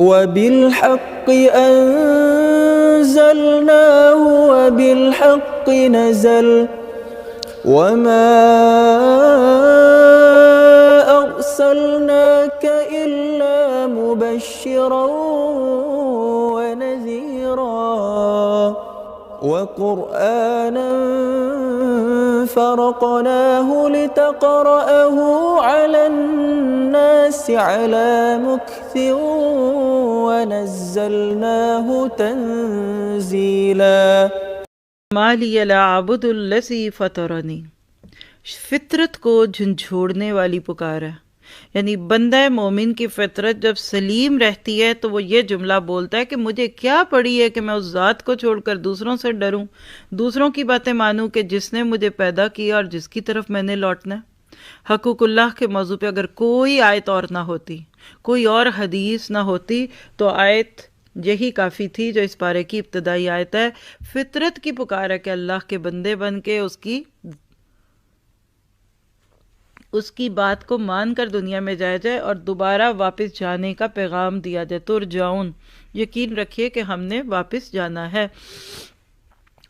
وبالحق أنزلناه وبالحق نزل وما أرسلناك إلا مبشرا ونذيرا وقرآنا فرقناه لتقرأه على الناس على مكث ونزلناه تنزيلا ما لی لا اعبد الذی فطرنی، فطرت کو جھنجھوڑنے والی پکار ہے، یعنی بندہ مومن کی فطرت جب سلیم رہتی ہے تو وہ یہ جملہ بولتا ہے کہ مجھے کیا پڑی ہے کہ میں اس ذات کو چھوڑ کر دوسروں سے ڈروں، دوسروں کی باتیں مانوں کہ جس نے مجھے پیدا کیا اور جس کی طرف میں نے لوٹنا ہے۔ حقوق اللہ کے موضوع پہ اگر کوئی آیت اور نہ ہوتی، کوئی اور حدیث نہ ہوتی تو آیت یہی کافی تھی جو اس پارے کی ابتدائی آیت ہے۔ فطرت کی پکار ہے کہ اللہ کے بندے بن کے اس کی بات کو مان کر دنیا میں جایا جائے اور دوبارہ واپس جانے کا پیغام دیا جائے۔ ترجعون، یقین رکھیے کہ ہم نے واپس جانا ہے۔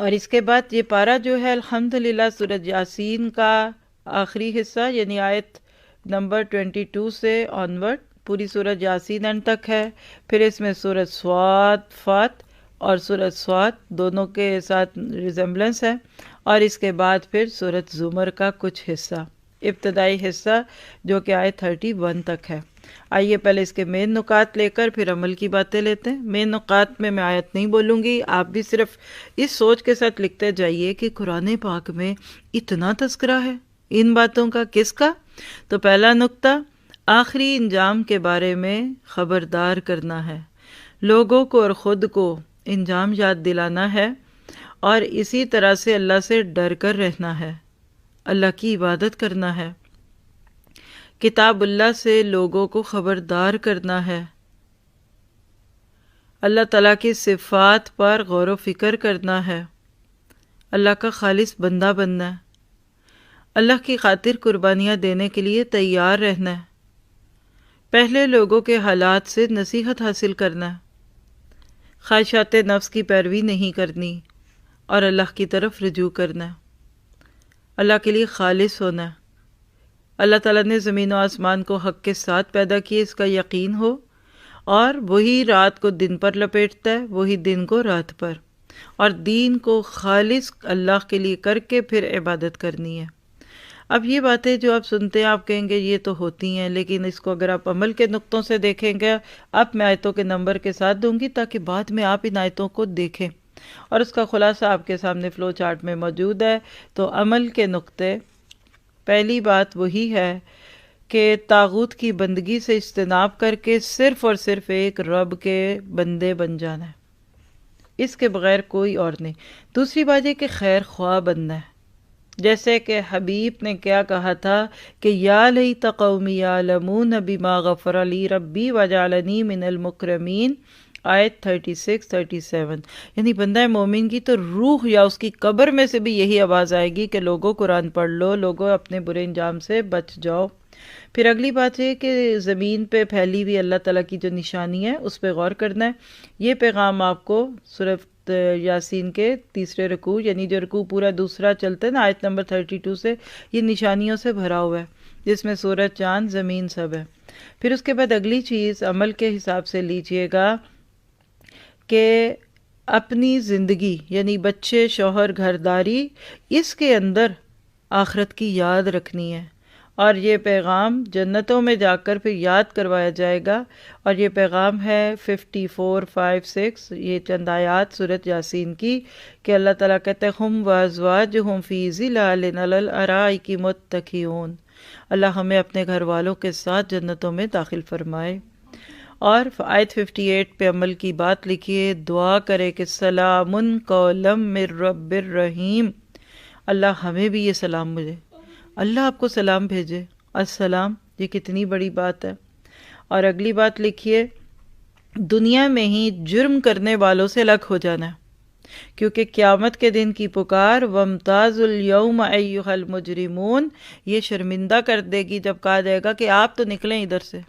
اور اس کے بعد یہ پارہ جو ہے الحمدللہ سورۃ یاسین کا آخری حصہ، یعنی آیت نمبر 22 سے آنورڈ پوری سورۃ یاسین اینڈ تک ہے۔ پھر اس میں سورۃ صافات اور سورۃ صاد دونوں کے ساتھ ریزمبلنس ہے، اور اس کے بعد پھر سورۃ زمر کا کچھ حصہ، ابتدائی حصہ جو کہ آیت 31 تک ہے۔ آئیے پہلے اس کے مین نکات لے کر پھر عمل کی باتیں لیتے ہیں۔ مین نکات میں آیت نہیں بولوں گی، آپ بھی صرف اس سوچ کے ساتھ لکھتے جائیے کہ قرآن پاک میں اتنا تذکرہ ہے ان باتوں کا، کس کا؟ تو پہلا نکتہ، آخری انجام کے بارے میں خبردار کرنا ہے، لوگوں کو اور خود کو انجام یاد دلانا ہے، اور اسی طرح سے اللہ سے ڈر کر رہنا ہے، اللہ کی عبادت کرنا ہے، کتاب اللہ سے لوگوں کو خبردار کرنا ہے، اللہ تعالیٰ کی صفات پر غور و فکر کرنا ہے، اللہ کا خالص بندہ بننا ہے، اللہ کی خاطر قربانیاں دینے کے لیے تیار رہنا ہے، پہلے لوگوں کے حالات سے نصیحت حاصل کرنا ہے، خواہشات نفس کی پیروی نہیں کرنی اور اللہ کی طرف رجوع کرنا ہے، اللہ کے لیے خالص ہونا ہے، اللہ تعالیٰ نے زمین و آسمان کو حق کے ساتھ پیدا کیے اس کا یقین ہو، اور وہی رات کو دن پر لپیٹتا ہے، وہی دن کو رات پر، اور دین کو خالص اللہ کے لیے کر کے پھر عبادت کرنی ہے۔ اب یہ باتیں جو آپ سنتے ہیں آپ کہیں گے یہ تو ہوتی ہیں، لیکن اس کو اگر آپ عمل کے نقطوں سے دیکھیں گے، اب میں آیتوں کے نمبر کے ساتھ دوں گی تاکہ بعد میں آپ ان آیتوں کو دیکھیں، اور اس کا خلاصہ آپ کے سامنے فلو چارٹ میں موجود ہے۔ تو عمل کے نقطے، پہلی بات وہی ہے کہ طاغوت کی بندگی سے اجتناب کر کے صرف اور صرف ایک رب کے بندے بن جانا ہے، اس کے بغیر کوئی اور نہیں۔ دوسری بات یہ کہ خیر خواہ بننا ہے، جیسے کہ حبیب نے کیا کہا تھا کہ یا لیت قومی یعلمون بما غفر لی ربی وجعلنی من المکرمین، آیت 36-37، یعنی بندہ مومن کی تو روح یا اس کی قبر میں سے بھی یہی آواز آئے گی کہ لوگوں قرآن پڑھ لو، لوگوں اپنے برے انجام سے بچ جاؤ۔ پھر اگلی بات یہ کہ زمین پہ پھیلی ہوئی اللہ تعالیٰ کی جو نشانی ہے اس پہ غور کرنا ہے۔ یہ پیغام آپ کو سورۃ یاسین کے تیسرے رکوع، یعنی جو رکوع پورا دوسرا چلتا ہے نا آیت نمبر 32 سے، یہ نشانیوں سے بھرا ہوا ہے جس میں سورج، چاند، زمین سب ہے۔ پھر اس کے بعد اگلی چیز عمل کے حساب سے لیجئے گا کہ اپنی زندگی یعنی بچے، شوہر، گھرداری، اس کے اندر آخرت کی یاد رکھنی ہے، اور یہ پیغام جنتوں میں جا کر پھر یاد کروایا جائے گا، اور یہ پیغام ہے 54-5-6، یہ چند آیات سورۃ یاسین کی، کہ اللہ تعالیٰ کہتے ہیں ہم وازواجہم فی ظلال علی الارائک متکئون، اللہ ہمیں اپنے گھر والوں کے ساتھ جنتوں میں داخل فرمائے۔ اور آیت 58 پہ عمل کی بات لکھیے، دعا کرے کہ سلام قولا من رب الرحیم، اللہ ہمیں بھی یہ سلام ملے، اللہ آپ کو سلام بھیجے، السلام، یہ کتنی بڑی بات ہے۔ اور اگلی بات لکھیے، دنیا میں ہی جرم کرنے والوں سے الگ ہو جانا ہے، کیونکہ قیامت کے دن کی پکار وَامْتَازُوا الْيَوْمَ أَيُّهَا الْمُجْرِمُونَ یہ شرمندہ کر دے گی جب کہا جائے گا کہ آپ تو نکلیں ادھر سے،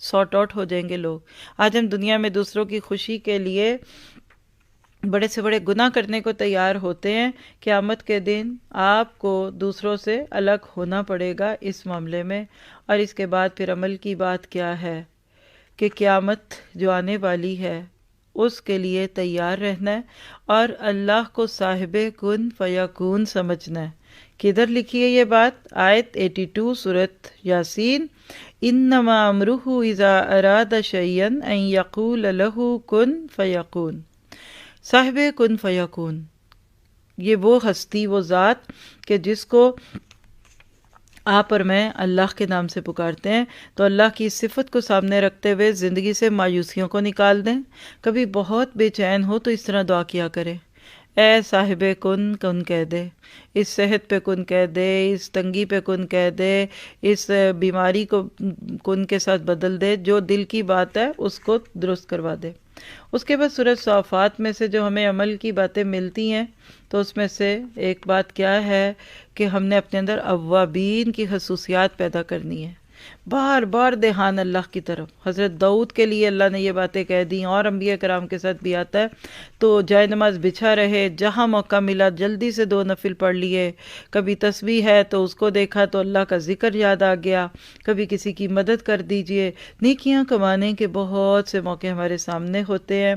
سارٹ آؤٹ ہو جائیں گے لوگ۔ آج ہم دنیا میں دوسروں کی خوشی کے لیے بڑے سے بڑے گناہ کرنے کو تیار ہوتے ہیں، قیامت کے دن آپ کو دوسروں سے الگ ہونا پڑے گا اس معاملے میں۔ اور اس کے بعد پھر عمل کی بات کیا ہے کہ قیامت جو آنے والی ہے اس کے لیے تیار رہنا ہے اور اللہ کو صاحب کن فیکون سمجھنا ہے۔ کدھر لکھی ہے یہ بات؟ آیت 82 سورۃ یاسین، انما امرہ اذا اراد شیئا ان یقول لہ کن فیکون۔ صاحب کن فیکون، یہ وہ ہستی، وہ ذات کہ جس کو آپ اور میں اللہ کے نام سے پکارتے ہیں، تو اللہ کی اس صفت کو سامنے رکھتے ہوئے زندگی سے مایوسیوں کو نکال دیں۔ کبھی بہت بے چین ہو تو اس طرح دعا کیا کریں، اے صاحب کن کن کہہ دے، اس صحت پہ کن کہہ دے، اس تنگی پہ کن کہہ دے، اس بیماری کو کن کے ساتھ بدل دے، جو دل کی بات ہے اس کو درست کروا دے۔ اس کے بعد سورۃ صافات میں سے جو ہمیں عمل کی باتیں ملتی ہیں تو اس میں سے ایک بات کیا ہے کہ ہم نے اپنے اندر اوابین کی خصوصیات پیدا کرنی ہے، بار بار دھیان اللہ کی طرف۔ حضرت داؤد کے لیے اللہ نے یہ باتیں کہہ دیں، اور انبیاء کرام کے ساتھ بھی آتا ہے۔ تو جائے نماز بچھا رہے، جہاں موقع ملا جلدی سے 2 نفل پڑھ لیے، کبھی تسبیح ہے تو اس کو دیکھا تو اللہ کا ذکر یاد آ گیا، کبھی کسی کی مدد کر دیجئے۔ نیکیاں کمانے کے بہت سے موقع ہمارے سامنے ہوتے ہیں۔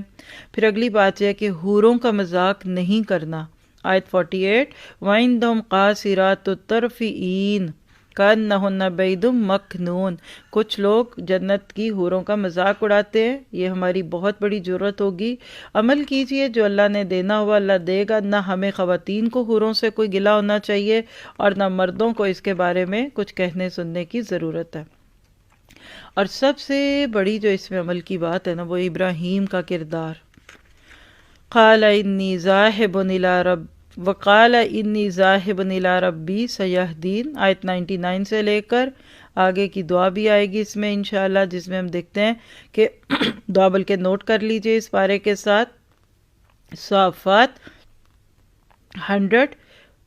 پھر اگلی بات یہ ہے کہ حوروں کا مذاق نہیں کرنا۔ آیت 48، وَعِندَهُمْ قَاصِرَاتُ الطَّرْفِ عِین کَأَنَّهُنَّ بَیْضٌ مَکْنُون۔ کچھ لوگ جنت کی حوروں کا مذاق اڑاتے ہیں، یہ ہماری بہت بڑی ضرورت ہوگی۔ عمل کیجئے، جو اللہ نے دینا ہوا اللہ دے گا۔ نہ ہمیں خواتین کو حوروں سے کوئی گلہ ہونا چاہیے اور نہ مردوں کو اس کے بارے میں کچھ کہنے سننے کی ضرورت ہے۔ اور سب سے بڑی جو اس میں عمل کی بات ہے نا، وہ ابراہیم کا کردار۔ قال انی ذاہب الی رب وقال انی ذاہب الی ربی سیہدین۔ آیت 99 سے لے کر آگے کی دعا بھی آئے گی اس میں انشاءاللہ، جس میں ہم دیکھتے ہیں کہ دعا بلکہ نوٹ کر لیجئے اس پارے کے ساتھ۔ صافات 100،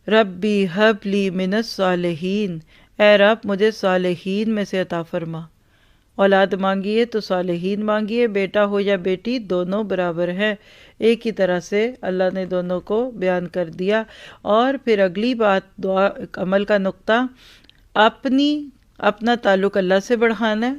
ربی ہب لی من الصالحین، اے رب مجھے صالحین میں سے عطا فرما۔ اولاد مانگیے تو صالحین مانگیے، بیٹا ہو یا بیٹی دونوں برابر ہے، ایک ہی طرح سے اللہ نے دونوں کو بیان کر دیا۔ اور پھر اگلی بات دعا عمل کا نقطہ، اپنا تعلق اللہ سے بڑھانا ہے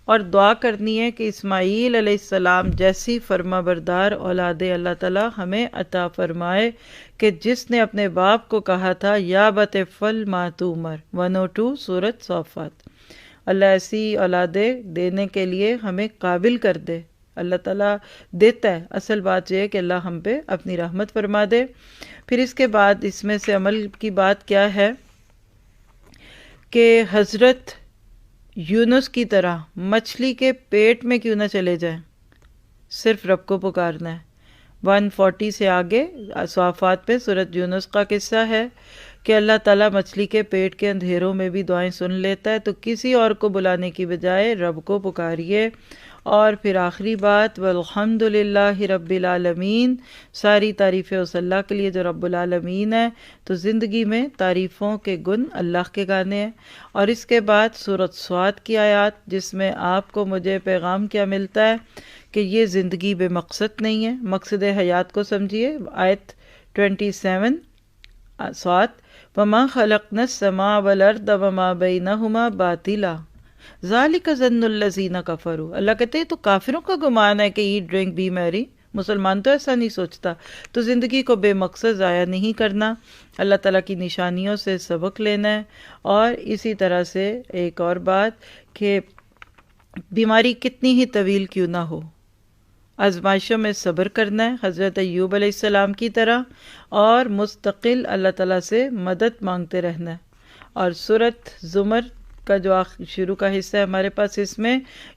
اور دعا کرنی ہے کہ اسماعیل علیہ السلام جیسی فرما بردار اولاد اللہ تعالی ہمیں عطا فرمائے، کہ جس نے اپنے باپ کو کہا تھا یا بت فل ما تؤمر، 102 سورۃ صافات۔ اللہ ایسی اولادیں دینے کے لیے ہمیں قابل کر دے۔ اللہ تعالیٰ دیتا ہے، اصل بات یہ ہے کہ اللہ ہم پہ اپنی رحمت فرما دے۔ پھر اس کے بعد اس میں سے عمل کی بات کیا ہے کہ حضرت یونس کی طرح مچھلی کے پیٹ میں کیوں نہ چلے جائیں، صرف رب کو پکارنا ہے۔ 140 سے آگے صافات پہ سورۃ یونس کا قصہ ہے کہ اللہ تعالیٰ مچھلی کے پیٹ کے اندھیروں میں بھی دعائیں سن لیتا ہے، تو کسی اور کو بلانے کی بجائے رب کو پکاریے۔ اور پھر آخری بات، والحمد للہ رب العالمین، ساری تعریفیں اس اللہ کے لیے جو رب العالمین ہے۔ تو زندگی میں تعریفوں کے گن اللہ کے گانے ہیں۔ اور اس کے بعد سورۃ صاد کی آیات، جس میں آپ کو مجھے پیغام کیا ملتا ہے کہ یہ زندگی بے مقصد نہیں ہے، مقصد حیات کو سمجھیے۔ آیت 27 صاد، وَمَا خَلَقْنَا السَّمَاءَ وَالْأَرْضَ وَمَا بَيْنَهُمَا بَاطِلًا ذَلِكَ ظَنُّ الَّذِينَ كَفَرُوا۔ اللہ کہتے ہیں تو کافروں کا گمان ہے کہ ایٹ ڈرنک بی میری، مسلمان تو ایسا نہیں سوچتا۔ تو زندگی کو بے مقصد ضائع نہیں کرنا، اللہ تعالیٰ کی نشانیوں سے سبق لینا ہے۔ اور اسی طرح سے ایک اور بات کہ بیماری کتنی ہی طویل کیوں نہ ہو، آزمائشوں میں صبر کرنا ہے حضرت ایوب علیہ السلام کی طرح، اور مستقل اللہ تعالیٰ سے مدد مانگتے رہنا ہے۔ اور سورۃ زمر کا جو شروع کا حصہ ہے ہمارے پاس،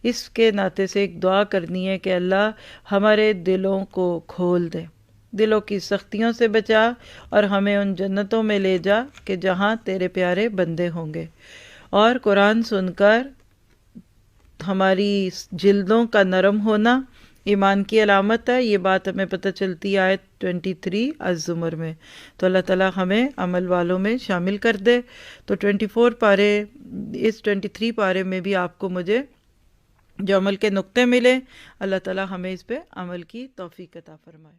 اس کے ناطے سے ایک دعا کرنی ہے کہ اللہ ہمارے دلوں کو کھول دے، دلوں کی سختیوں سے بچا، اور ہمیں ان جنتوں میں لے جا کہ جہاں تیرے پیارے بندے ہوں گے۔ اور قرآن سن کر ہماری جلدوں کا نرم ہونا ایمان کی علامت ہے، یہ بات ہمیں پتہ چلتی ہے آیت 23 الزمر میں۔ تو اللہ تعالیٰ ہمیں عمل والوں میں شامل کر دے۔ تو 24 پارے، اس 23 پارے میں بھی آپ کو مجھے جو عمل کے نقطے ملے، اللہ تعالی ہمیں اس پہ عمل کی توفیق عطا فرمائے۔